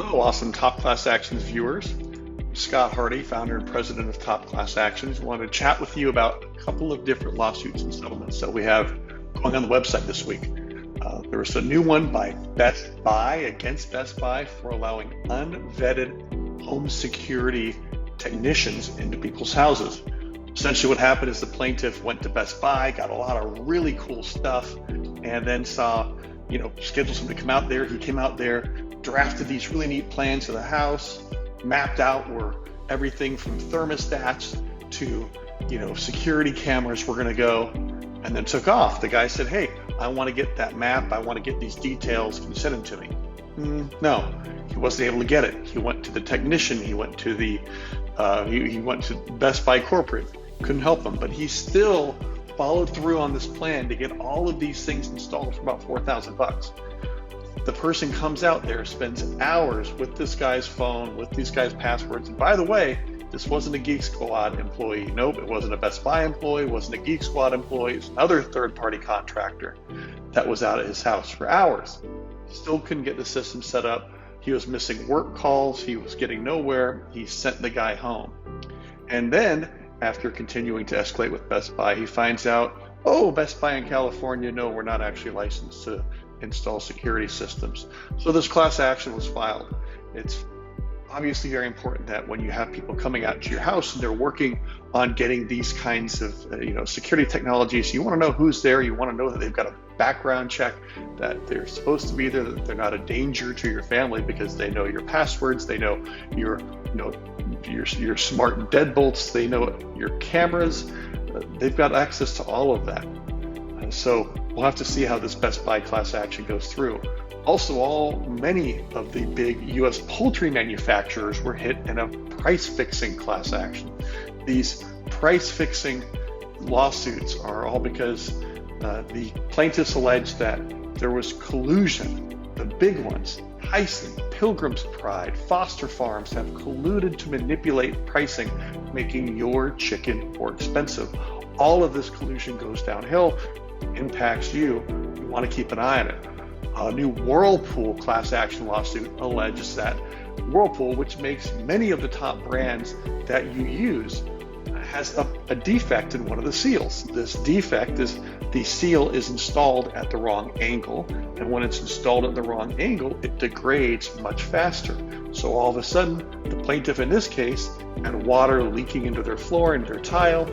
Hello, awesome Top Class Actions viewers. I'm Scott Hardy, founder and president of Top Class Actions. I want to chat with you about a couple of different lawsuits and settlements that we have going on the website this week. There was a new one by Best Buy against Best Buy for allowing unvetted home security technicians into people's houses. Essentially what happened is the plaintiff went to Best Buy, got a lot of really cool stuff, and then scheduled somebody to come out there. He came out there, drafted these really neat plans of the house, mapped out where everything from thermostats to, security cameras were gonna go, and then took off. The guy said, "Hey, I wanna get that map, I wanna get these details, can you send them to me?" No, he wasn't able to get it. He went to the technician, he went to he went to Best Buy corporate, couldn't help him, but he still followed through on this plan to get all of these things installed for about $4,000. The person comes out there, spends hours with this guy's phone, with these guys' passwords. And by the way, this wasn't a Geek Squad employee. Nope, it wasn't a Best Buy employee, it wasn't a Geek Squad employee. It was another third-party contractor that was out at his house for hours. Still couldn't get the system set up. He was missing work calls. He was getting nowhere. He sent the guy home. And then, after continuing to escalate with Best Buy, he finds out, Best Buy in California, no, we're not actually licensed to install security systems. So this class action was filed. It's obviously very important that when you have people coming out to your house and they're working on getting these kinds of security technologies, you want to know who's there. You want to know that they've got a background check, that they're supposed to be there, that they're not a danger to your family because they know your passwords, they know your smart deadbolts, they know your cameras. They've got access to all of that. So we'll have to see how this Best Buy class action goes through. Also, many of the big U.S. poultry manufacturers were hit in a price-fixing class action. These price-fixing lawsuits are all because the plaintiffs allege that there was collusion. The big ones, Tyson, Pilgrim's Pride, Foster Farms have colluded to manipulate pricing, making your chicken more expensive. All of this collusion goes downhill, impacts you. You want to keep an eye on it. A new Whirlpool class action lawsuit alleges that Whirlpool, which makes many of the top brands that you use, has a defect in one of the seals. This defect is the seal is installed at the wrong angle, and when it's installed at the wrong angle, it degrades much faster. So all of a sudden, the plaintiff in this case had water leaking into their floor, into their tile.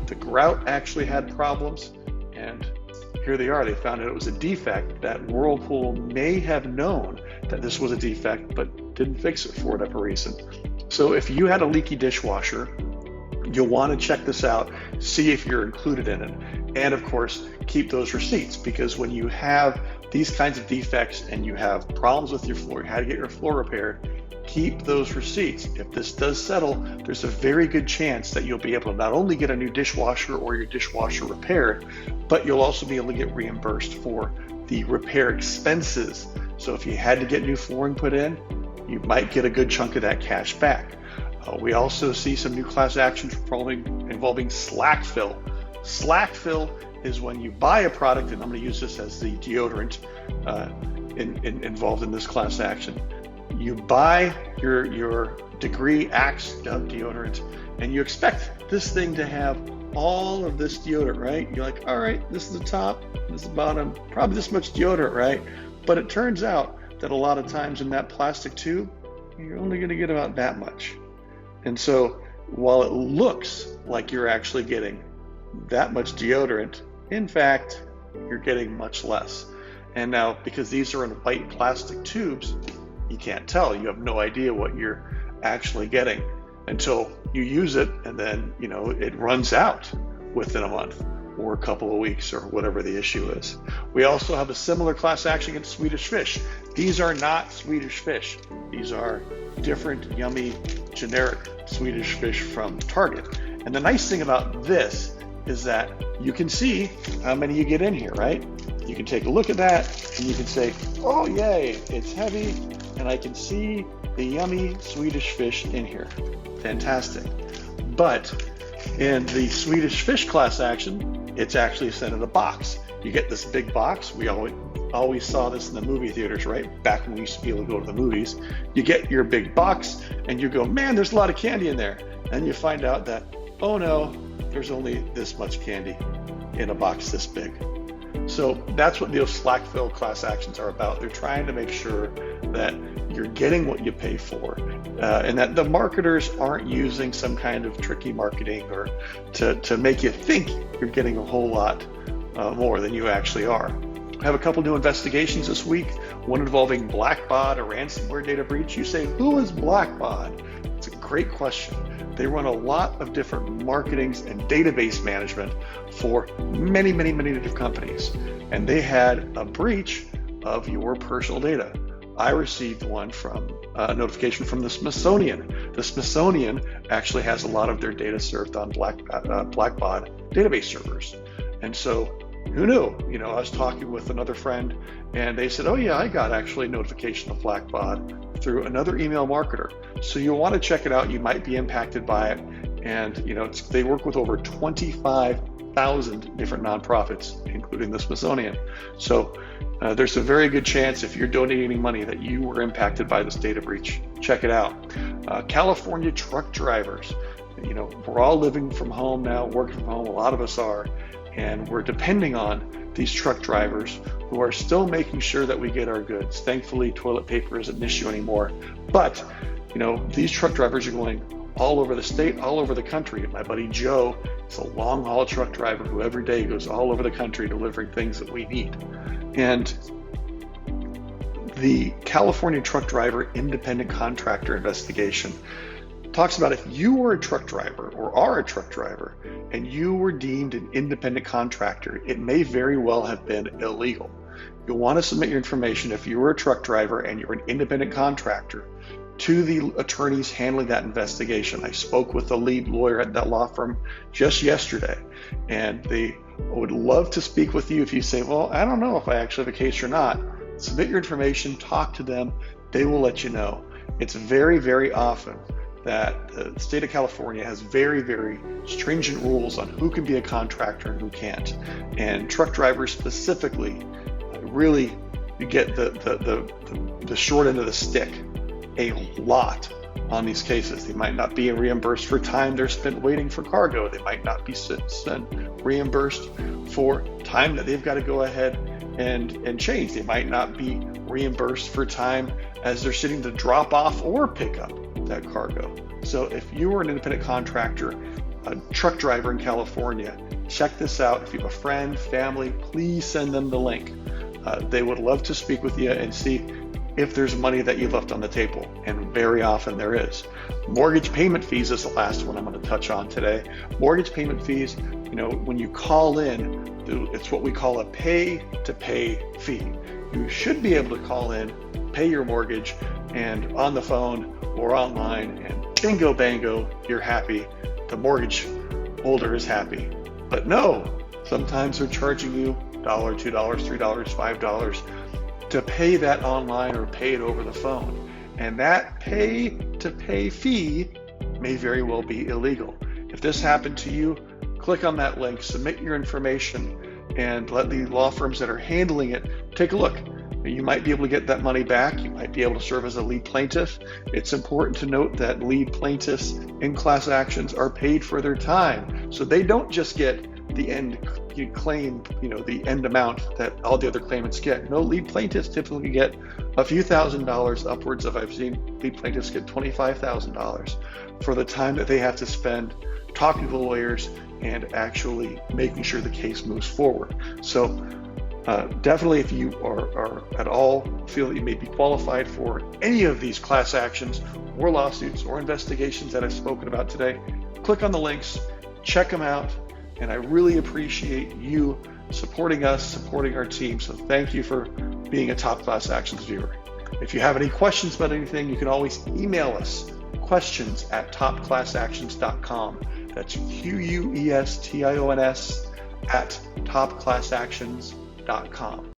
The grout actually had problems, and here they are. They found out it was a defect that Whirlpool may have known that this was a defect, but didn't fix it for whatever reason. So if you had a leaky dishwasher, you'll want to check this out, see if you're included in it. And of course, keep those receipts, because when you have these kinds of defects and you have problems with your floor, you had to get your floor repaired, keep those receipts. If this does settle, there's a very good chance that you'll be able to not only get a new dishwasher or your dishwasher repaired, but you'll also be able to get reimbursed for the repair expenses. So if you had to get new flooring put in, you might get a good chunk of that cash back. We also see some new class actions involving slack fill. Slack fill is when you buy a product, and I'm going to use this as the deodorant involved in this class action. You buy your Degree Axe deodorant, and you expect this thing to have all of this deodorant, right? You're like, all right, this is the top, this is the bottom, probably this much deodorant, right? But it turns out that a lot of times in that plastic tube, you're only going to get about that much. And so while it looks like you're actually getting that much deodorant, in fact, you're getting much less. And now, because these are in white plastic tubes, you can't tell. You have no idea what you're actually getting until you use it, and then it runs out within a month or a couple of weeks or whatever the issue is. We also have a similar class action against Swedish fish. These are not Swedish fish. These are different, yummy, generic Swedish fish from Target. And the nice thing about this is that you can see how many you get in here, right? You can take a look at that and you can say, oh yay, it's heavy, and I can see the yummy Swedish fish in here. Fantastic. But in the Swedish fish class action, it's actually sent in a box. You get this big box. We always saw this in the movie theaters, right? Back when we used to be able to go to the movies. You get your big box and you go, man, there's a lot of candy in there. And you find out that, oh no, there's only this much candy in a box this big. So that's what those slack-filled class actions are about. They're trying to make sure that you're getting what you pay for, and that the marketers aren't using some kind of tricky marketing or to make you think you're getting a whole lot more than you actually are. I have a couple new investigations this week, one involving Blackbaud, a ransomware data breach. You say, who is Blackbaud? It's a great question. They run a lot of different marketings and database management for many different companies. And they had a breach of your personal data. I received one from a notification from the Smithsonian. The Smithsonian actually has a lot of their data served on Blackbaud database servers. And so who knew? I was talking with another friend and they said, oh yeah, I got actually a notification of Blackbaud through another email marketer. So you'll want to check it out. You might be impacted by it. And they work with over 25,000 different nonprofits, including the Smithsonian. So there's a very good chance if you're donating money that you were impacted by this data breach. Check it out. California truck drivers. We're all living from home now, working from home. A lot of us are. And we're depending on these truck drivers who are still making sure that we get our goods. Thankfully, toilet paper isn't an issue anymore. But, these truck drivers are going all over the state, all over the country. My buddy Joe is a long haul truck driver who every day goes all over the country delivering things that we need. And the California truck driver independent contractor investigation talks about if you were a truck driver or are a truck driver and you were deemed an independent contractor, it may very well have been illegal. You'll want to submit your information if you were a truck driver and you're an independent contractor to the attorneys handling that investigation. I spoke with the lead lawyer at that law firm just yesterday, and they would love to speak with you if you say, well, I don't know if I actually have a case or not. Submit your information, talk to them, they will let you know. It's very often that the state of California has very stringent rules on who can be a contractor and who can't. And truck drivers specifically really get the short end of the stick a lot on these cases. They might not be reimbursed for time they're spent waiting for cargo. They might not be reimbursed for time that they've got to go ahead and change. They might not be reimbursed for time as they're sitting to drop off or pick up that cargo. So if you are an independent contractor, a truck driver in California, check this out. If you have a friend, family, please send them the link. They would love to speak with you and see if there's money that you left on the table, and very often there is. Mortgage payment fees is the last one I'm going to touch on today. Mortgage payment fees, when you call in, it's what we call a pay-to-pay fee. You should be able to call in, pay your mortgage, and on the phone or online, and bingo bango, you're happy. The mortgage holder is happy. But no, sometimes they're charging you $1, $2, $3, $5 to pay that online or pay it over the phone. And that pay-to-pay fee may very well be illegal. If this happened to you, click on that link, submit your information, and let the law firms that are handling it take a look. You might be able to get that money back. You might be able to serve as a lead plaintiff. It's important to note that lead plaintiffs in class actions are paid for their time. So they don't just get the end claim, the end amount that all the other claimants get. No, lead plaintiffs typically get a few $1,000s, upwards of, I've seen lead plaintiffs get $25,000 for the time that they have to spend talking to the lawyers and actually making sure the case moves forward. So definitely, if you are at all feel that you may be qualified for any of these class actions or lawsuits or investigations that I've spoken about today, click on the links, check them out, and I really appreciate you supporting us, supporting our team. So thank you for being a Top Class Actions viewer. If you have any questions about anything, you can always email us, questions@topclassactions.com. That's QUESTIONS @topclassactions.com.